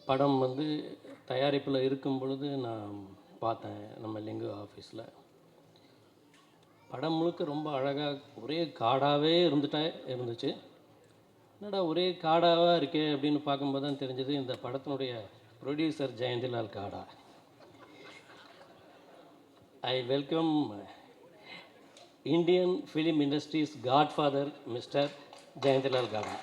படம் வந்து தயாரிப்பில் இருக்கும் பொழுது நான் பார்த்தேன் நம்ம லிங்கு ஆஃபீஸில். படம் முழுக்க ரொம்ப அழகாக ஒரே காடாகவே இருந்துச்சு. என்னடா ஒரே காடாவாக இருக்கே அப்படின்னு பார்க்கும்போது தான் தெரிஞ்சது இந்த படத்தினுடைய ப்ரொடியூசர் ஜெயந்திலால் காடா. I welcome Indian film industries Godfather mister Jayantilal காடா.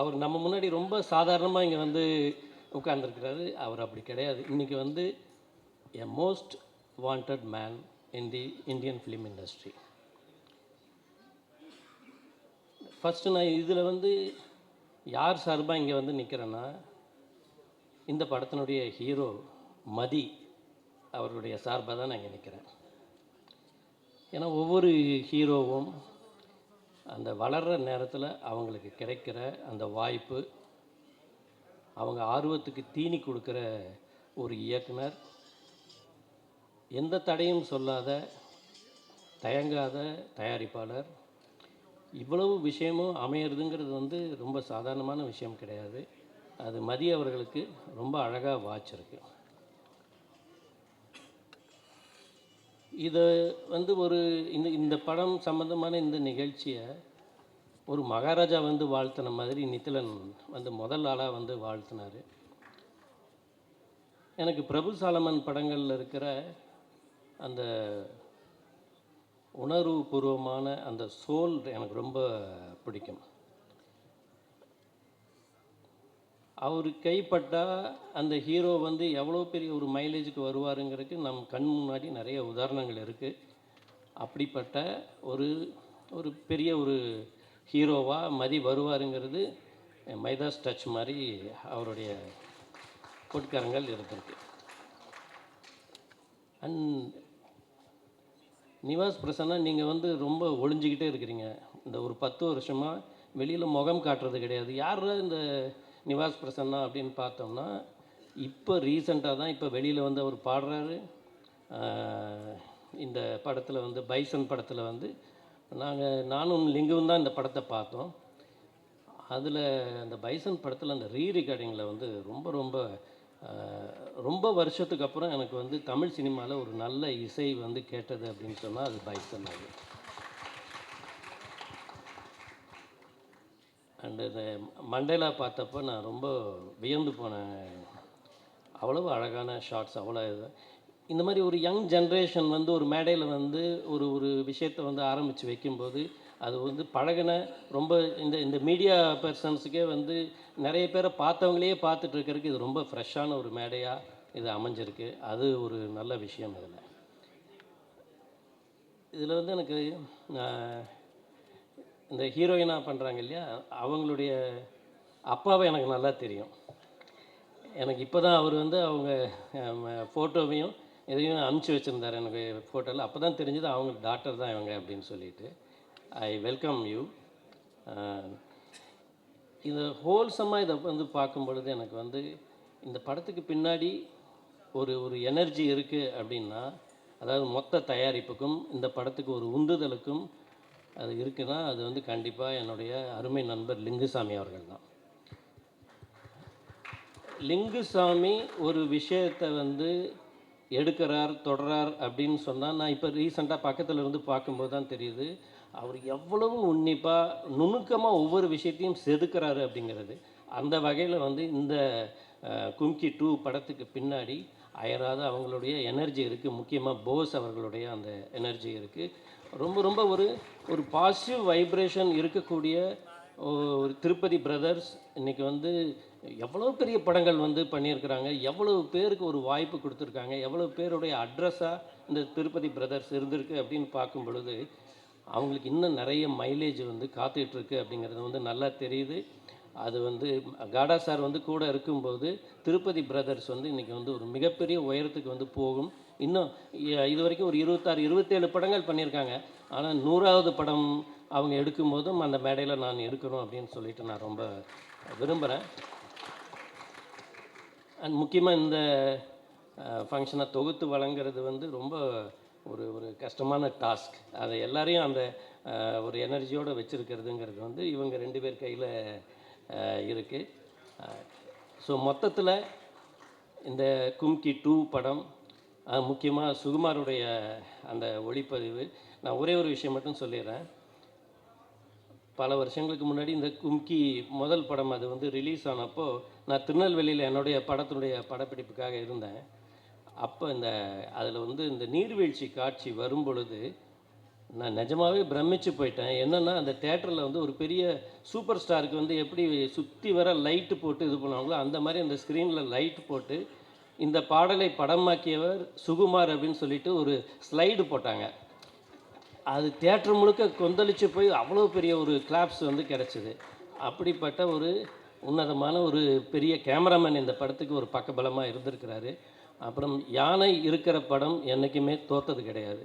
அவர் நம்ம முன்னாடி ரொம்ப சாதாரணமாக இங்கே வந்து உட்கார்ந்துருக்கிறாரு. அவர் அப்படி கிடையாது. இன்றைக்கி வந்து a most wanted man in the Indian film industry. First நான் இதில் வந்து யார் சார்பாக இங்கே வந்து நிற்கிறேன்னா, இந்த படத்தினுடைய ஹீரோ மதி அவருடைய சார்பாக தான் நான் இங்கே நிற்கிறேன். ஏன்னா ஒவ்வொரு ஹீரோவும் அந்த வளர்கிற நேரத்தில் அவங்களுக்கு கிடைக்கிற அந்த வாய்ப்பு, அவங்க ஆர்வத்துக்கு தீனி கொடுக்குற ஒரு இயக்குனர், எந்த தடையும் சொல்லாத தயங்காத தயாரிப்பாளர், இவ்வளவு விஷயமும் அமையிறதுங்கிறது வந்து ரொம்ப சாதாரணமான விஷயம் கிடையாது. அது மதி அவர்களுக்கு ரொம்ப அழகாக வாய்ச்சிருக்கு. இதை வந்து ஒரு இந்த படம் சம்மந்தமான இந்த நிகழ்ச்சியை ஒரு மகாராஜா வந்து வாழ்த்தின மாதிரி நித்திலன் வந்து முதல் ஆளாக வந்து வாழ்த்தினார். எனக்கு பிரபு சாலமன் படங்களில் இருக்கிற அந்த உணர்வுபூர்வமான அந்த சோல் எனக்கு ரொம்ப பிடிக்கும். அவர் கைப்பட்டால் அந்த ஹீரோ வந்து எவ்வளோ பெரிய ஒரு மைலேஜுக்கு வருவாருங்கிறதுக்கு நம் கண் முன்னாடி நிறைய உதாரணங்கள் இருக்குது. அப்படிப்பட்ட ஒரு ஒரு பெரிய ஒரு ஹீரோவாக மதி வருவாருங்கிறது மைதாஸ் டச் மாதிரி அவருடைய பொற்கரங்கள் இருந்திருக்கு. அண்ட் நிவாஸ் பிரசன்னா, நீங்கள் வந்து ரொம்ப ஒளிஞ்சிக்கிட்டே இருக்கிறீங்க. இந்த ஒரு 10 வருஷமாக வெளியில் முகம் காட்டுறது கிடையாது. யார் இந்த நிவாஸ் பிரசன்னா அப்படின்னு பார்த்தோம்னா, இப்போ ரீசண்டாக தான் இப்போ வெளியில் வந்து அவர் பாடுறாரு. இந்த படத்தில் வந்து பைசன் படத்தில் வந்து நானும் லிங்குவும் தான் இந்த படத்தை பார்த்தோம். அதில் அந்த பைசன் படத்தில் அந்த ரெக்கார்டிங்கில் வந்து ரொம்ப ரொம்ப ரொம்ப வருஷத்துக்கு அப்புறம் எனக்கு வந்து தமிழ் சினிமாவில் ஒரு நல்ல இசை வந்து கேட்டது அப்படின்னு சொன்னால் அது பைசன் அது. அண்டு இந்த மண்டேலா பார்த்தப்போ நான் ரொம்ப வியந்து போனேன். அவ்வளவு அழகான ஷார்ட்ஸ், அவ்வளோ இது. இந்த மாதிரி ஒரு யங் ஜென்ரேஷன் வந்து ஒரு மேடையில் வந்து ஒரு ஒரு விஷயத்தை வந்து ஆரம்பித்து வைக்கும்போது அது வந்து பழகின ரொம்ப இந்த மீடியா பர்சன்ஸுக்கே வந்து நிறைய பேரை பார்த்தவங்களையே பார்த்துட்டு இருக்கிறதுக்கு இது ரொம்ப ஃப்ரெஷ்ஷான ஒரு மேடையாக இது அமைஞ்சிருக்கு. அது ஒரு நல்ல விஷயம். இதில் வந்து எனக்கு இந்த ஹீரோயினாக பண்ணுறாங்க இல்லையா, அவங்களுடைய அப்பாவை எனக்கு நல்லா தெரியும். எனக்கு இப்போ தான் அவர் வந்து அவங்க ஃபோட்டோவையும் எதையும் அனுப்பிச்சி வச்சுருந்தார் எனக்கு ஃபோட்டோவில். அப்போ தான் தெரிஞ்சது அவங்க டாக்டர் தான் இவங்க அப்படின்னு சொல்லிட்டு. I welcome you. இது ஹோல்சமாக இதை வந்து பார்க்கும் பொழுது எனக்கு வந்து இந்த படத்துக்கு பின்னாடி ஒரு ஒரு எனர்ஜி இருக்குது அப்படின்னா, அதாவது மொத்த தயாரிப்புக்கும் இந்த படத்துக்கு ஒரு உந்துதலுக்கும் அது இருக்குன்னா அது வந்து கண்டிப்பாக என்னுடைய அருமை நண்பர் லிங்குசாமி அவர்கள் தான். லிங்குசாமி ஒரு விஷயத்தை வந்து எடுக்கிறார் தொடரார் அப்படின்னு சொன்னால், நான் இப்போ ரீசெண்டாக பக்கத்தில் இருந்து பார்க்கும்போது தான் தெரியுது அவர் எவ்வளவு உன்னிப்பாக நுணுக்கமாக ஒவ்வொரு விஷயத்தையும் செதுக்கிறாரு அப்படிங்கிறது. அந்த வகையில் வந்து இந்த கும்கி 2 படத்துக்கு பின்னாடி அயராத அவங்களுடைய எனர்ஜி இருக்குது. முக்கியமாக போஸ் அவர்களுடைய அந்த எனர்ஜி இருக்குது. ரொம்ப ரொம்ப ஒரு ஒரு பாசிட்டிவ் வைப்ரேஷன் இருக்கக்கூடிய ஒரு திருப்பதி பிரதர்ஸ் இன்றைக்கி வந்து எவ்வளோ பெரிய படங்கள் வந்து பண்ணியிருக்கிறாங்க. எவ்வளவு பேருக்கு ஒரு வாய்ப்பு கொடுத்துருக்காங்க. எவ்வளோ பேருடைய அட்ரஸாக இந்த திருப்பதி பிரதர்ஸ் இருந்திருக்கு அப்படின்னு பார்க்கும் பொழுது அவங்களுக்கு இன்னும் நிறைய மைலேஜ் வந்து காத்துட்ருக்கு அப்படிங்கிறது வந்து நல்லா தெரியுது. அது வந்து காடா சார் வந்து கூட இருக்கும்போது திருப்பதி பிரதர்ஸ் வந்து இன்றைக்கி வந்து ஒரு மிகப்பெரிய உயரத்துக்கு வந்து போகும். இன்னும் இது வரைக்கும் ஒரு 26 27 படங்கள் பண்ணியிருக்காங்க. ஆனால் 100வது படம் அவங்க எடுக்கும்போதும் அந்த மேடையில் நான் இருக்கணும் அப்படின்னு சொல்லிட்டு நான் ரொம்ப விரும்புகிறேன். அண்ட் முக்கியமாக இந்த ஃபங்க்ஷனை தொகுத்து வழங்குறது வந்து ரொம்ப ஒரு ஒரு கஷ்டமான டாஸ்க். அதை எல்லாரையும் அந்த ஒரு எனர்ஜியோடு வச்சுருக்கிறதுங்கிறது வந்து இவங்க 2 பேர் கையில் இருக்குது. ஸோ மொத்தத்தில் இந்த கும்கி 2 படம் முக்கியமாக சுகுமாருடைய அந்த ஒளிப்பதிவு, நான் ஒரே ஒரு விஷயம் மட்டும் சொல்லிடுறேன். பல வருஷங்களுக்கு முன்னாடி இந்த கும்கி முதல் படம் அது வந்து ரிலீஸ் ஆனப்போ நான் திருநெல்வேலியில் என்னுடைய படத்தினுடைய படப்பிடிப்புக்காக இருந்தேன். அப்போ அதில் வந்து இந்த நீர்வீழ்ச்சி காட்சி வரும் பொழுது நான் நிஜமாகவே பிரமிச்சு போயிட்டேன். என்னென்னா அந்த தேட்டரில் வந்து ஒரு பெரிய சூப்பர் ஸ்டாருக்கு வந்து எப்படி சுற்றி வர லைட்டு போட்டு இது பண்ணுவாங்களோ அந்த மாதிரி அந்த ஸ்க்ரீனில் லைட் போட்டு இந்த பாடலை படமாக்கியவர் சுகுமார் அப்படின்னு சொல்லிட்டு ஒரு ஸ்லைடு போட்டாங்க. அது தியேட்டர் முழுக்க கொந்தளிச்சு போய் அவ்வளோ பெரிய ஒரு கிளாப்ஸ் வந்து கிடச்சிது. அப்படிப்பட்ட ஒரு உன்னதமான ஒரு பெரிய கேமராமேன் இந்த படத்துக்கு ஒரு பக்கபலமாக இருந்திருக்கிறாரு. அப்புறம் யானை இருக்கிற படம் என்றைக்குமே தோற்றது கிடையாது.